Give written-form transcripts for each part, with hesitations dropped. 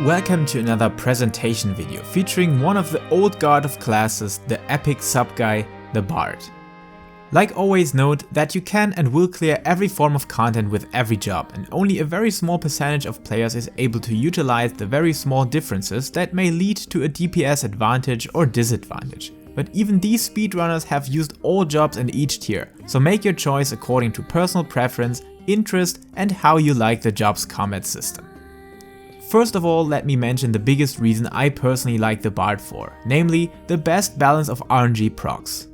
Welcome to another presentation video featuring one of the old guard of classes, the epic sub-guy, the Bard. Like always, note that you can and will clear every form of content with every job, and only a very small percentage of players is able to utilize the very small differences that may lead to a DPS advantage or disadvantage. But even these speedrunners have used all jobs in each tier, so make your choice according to personal preference, interest, and how you like the job's combat system. First of all, let me mention the biggest reason I personally like the Bard for, namely the best balance of RNG procs.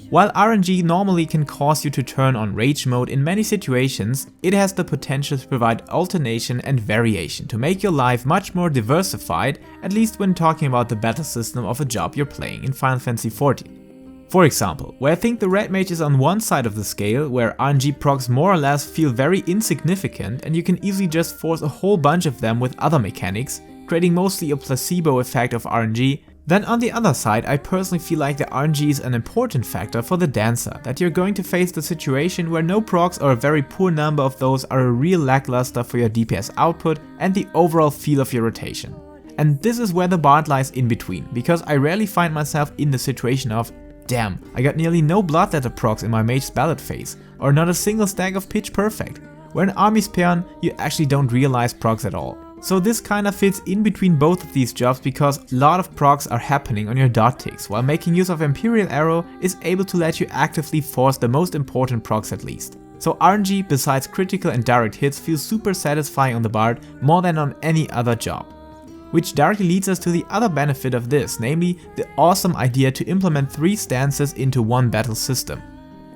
While RNG normally can cause you to turn on rage mode in many situations, it has the potential to provide alternation and variation to make your life much more diversified, at least when talking about the battle system of a job you're playing in Final Fantasy XIV. For example, where I think the red mage is on one side of the scale, where RNG procs more or less feel very insignificant and you can easily just force a whole bunch of them with other mechanics, creating mostly a placebo effect of RNG, then on the other side I personally feel like the RNG is an important factor for the dancer, that you're going to face the situation where no procs or a very poor number of those are a real lackluster for your DPS output and the overall feel of your rotation. And this is where the Bard lies in between, because I rarely find myself in the situation of damn, I got nearly no bloodletter procs in my mage's ballad phase, or not a single stack of pitch perfect, where in Army's Peon you actually don't realize procs at all. So this kinda fits in between both of these jobs because a lot of procs are happening on your dot ticks, while making use of Imperial Arrow is able to let you actively force the most important procs at least. So RNG besides critical and direct hits feels super satisfying on the Bard more than on any other job. Which directly leads us to the other benefit of this, namely the awesome idea to implement 3 stances into one battle system.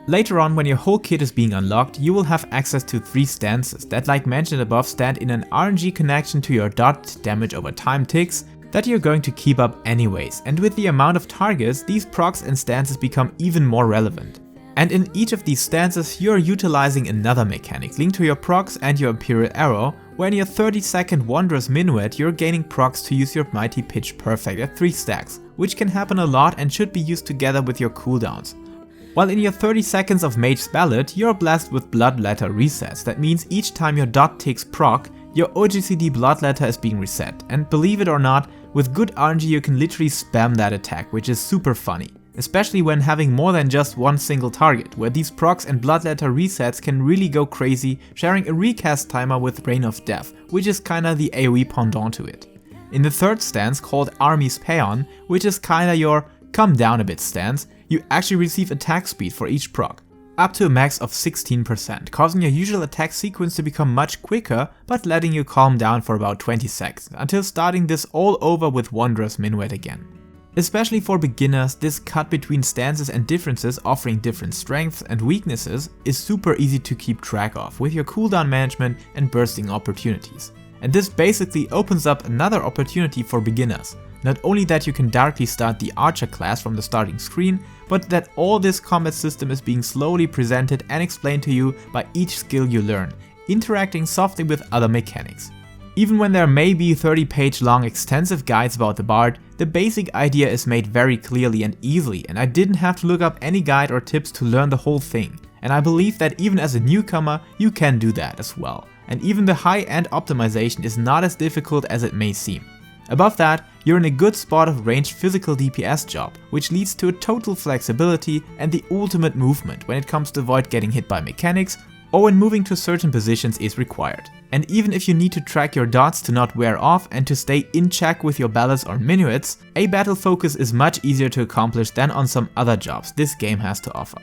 Later on, when your whole kit is being unlocked, you will have access to 3 stances that, like mentioned above, stand in an RNG connection to your dot damage over time ticks that you're going to keep up anyways, and with the amount of targets, these procs and stances become even more relevant. And in each of these stances, you're utilizing another mechanic linked to your procs and your Imperial Arrow, where in your 30-second Wondrous Minuet you're gaining procs to use your Mighty Pitch Perfect at 3 stacks, which can happen a lot and should be used together with your cooldowns. While in your 30 seconds of Mage's Ballad, you're blessed with Bloodletter resets. That means each time your dot ticks proc, your OGCD Bloodletter is being reset, and believe it or not, with good RNG you can literally spam that attack, which is super funny. Especially when having more than just one single target, where these procs and Bloodletter resets can really go crazy, sharing a recast timer with Reign of Death, which is kinda the AoE pendant to it. In the third stance, called Army's Peon, which is kinda your come down a bit stance, you actually receive attack speed for each proc, up to a max of 16%, causing your usual attack sequence to become much quicker, but letting you calm down for about 20 seconds, until starting this all over with Wondrous Minuet again. Especially for beginners, this cut between stances and differences offering different strengths and weaknesses is super easy to keep track of with your cooldown management and bursting opportunities. And this basically opens up another opportunity for beginners. Not only that you can directly start the Archer class from the starting screen, but that all this combat system is being slowly presented and explained to you by each skill you learn, interacting softly with other mechanics. Even when there may be 30-page long extensive guides about the Bard, the basic idea is made very clearly and easily, and I didn't have to look up any guide or tips to learn the whole thing. And I believe that even as a newcomer, you can do that as well. And even the high-end optimization is not as difficult as it may seem. Above that, you're in a good spot of ranged physical DPS job, which leads to a total flexibility and the ultimate movement when it comes to avoid getting hit by mechanics or when moving to certain positions is required. And even if you need to track your dots to not wear off and to stay in check with your ballads or minuets, a battle focus is much easier to accomplish than on some other jobs this game has to offer.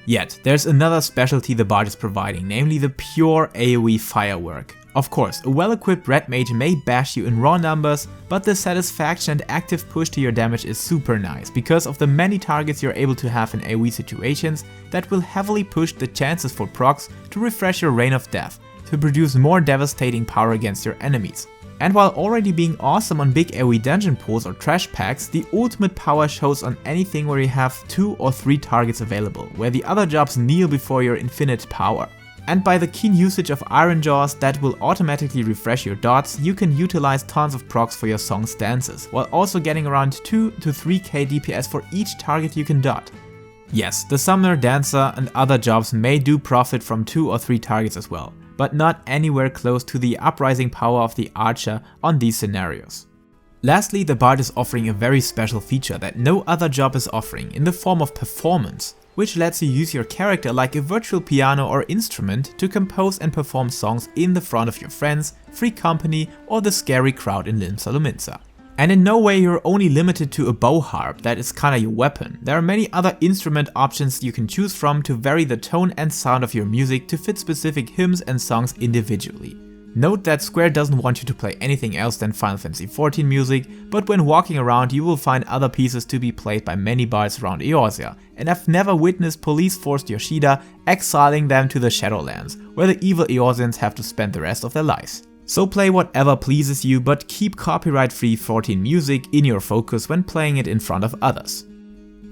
Yet, there's another specialty the Bard is providing, namely the pure AoE firework. Of course, a well-equipped red mage may bash you in raw numbers, but the satisfaction and active push to your damage is super nice because of the many targets you're able to have in AoE situations that will heavily push the chances for procs to refresh your Reign of Death, to produce more devastating power against your enemies. And while already being awesome on big AoE dungeon pools or trash packs, the ultimate power shows on anything where you have 2 or 3 targets available, where the other jobs kneel before your infinite power. And by the keen usage of Iron Jaws that will automatically refresh your dots, you can utilize tons of procs for your song stances, while also getting around 2 to 3k DPS for each target you can dot. Yes, the Summoner, Dancer and other jobs may do profit from 2 or 3 targets as well, but not anywhere close to the uprising power of the archer on these scenarios. Lastly, the bard is offering a very special feature that no other job is offering in the form of performance, which lets you use your character like a virtual piano or instrument to compose and perform songs in the front of your friends, free company, or the scary crowd in Limsa Lominsa. And in no way you're only limited to a bow harp that is kinda your weapon. There are many other instrument options you can choose from to vary the tone and sound of your music to fit specific hymns and songs individually. Note that Square doesn't want you to play anything else than Final Fantasy XIV music, but when walking around you will find other pieces to be played by many bards around Eorzea, and I've never witnessed police forced Yoshida exiling them to the Shadowlands, where the evil Eorzeans have to spend the rest of their lives. So play whatever pleases you, but keep copyright-free 14 music in your focus when playing it in front of others.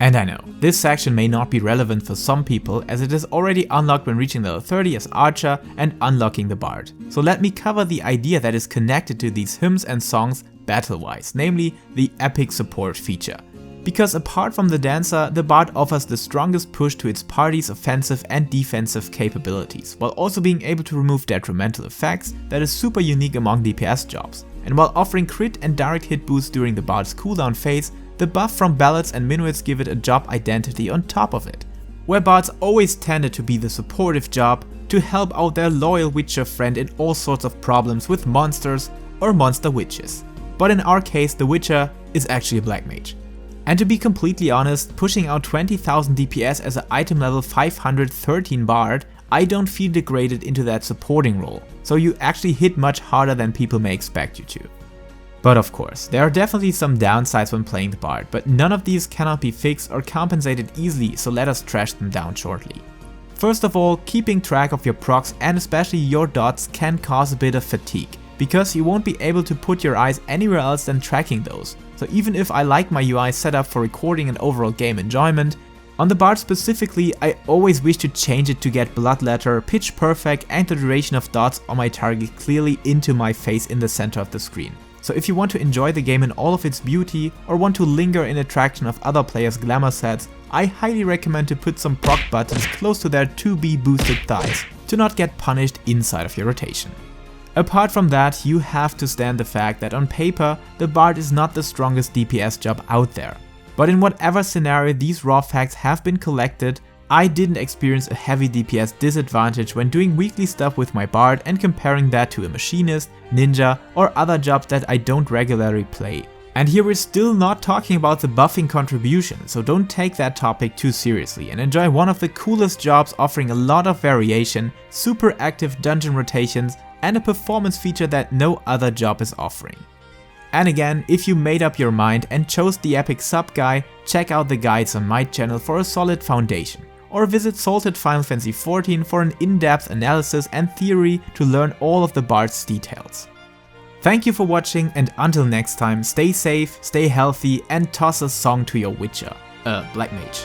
And I know, this section may not be relevant for some people as it is already unlocked when reaching level 30 as Archer and unlocking the Bard. So let me cover the idea that is connected to these hymns and songs battle-wise, namely the epic support feature. Because apart from the dancer, the Bard offers the strongest push to its party's offensive and defensive capabilities, while also being able to remove detrimental effects that is super unique among DPS jobs. And while offering crit and direct hit boosts during the Bard's cooldown phase, the buff from ballads and minuets give it a job identity on top of it, where bards always tended to be the supportive job to help out their loyal witcher friend in all sorts of problems with monsters or monster witches. But in our case, the witcher is actually a black mage. And to be completely honest, pushing out 20,000 DPS as an item level 513 bard, I don't feel degraded into that supporting role, so you actually hit much harder than people may expect you to. But of course, there are definitely some downsides when playing the bard, but none of these cannot be fixed or compensated easily, so let us trash them down shortly. First of all, keeping track of your procs and especially your dots can cause a bit of fatigue, because you won't be able to put your eyes anywhere else than tracking those. So even if I like my UI setup for recording and overall game enjoyment, on the bard specifically, I always wish to change it to get bloodletter, pitch perfect and the duration of dots on my target clearly into my face in the center of the screen. So if you want to enjoy the game in all of its beauty or want to linger in attraction of other players' glamour sets, I highly recommend to put some proc buttons close to their 2B boosted thighs to not get punished inside of your rotation. Apart from that, you have to stand the fact that on paper, the bard is not the strongest DPS job out there. But in whatever scenario these raw facts have been collected, I didn't experience a heavy DPS disadvantage when doing weekly stuff with my bard and comparing that to a machinist, ninja or other jobs that I don't regularly play. And here we're still not talking about the buffing contribution, so don't take that topic too seriously and enjoy one of the coolest jobs offering a lot of variation, super active dungeon rotations and a performance feature that no other job is offering. And again, if you made up your mind and chose the epic sub guy, check out the guides on my channel for a solid foundation. Or visit Salted Final Fantasy XIV for an in-depth analysis and theory to learn all of the bard's details. Thank you for watching, and until next time, stay safe, stay healthy and toss a song to your witcher, black mage.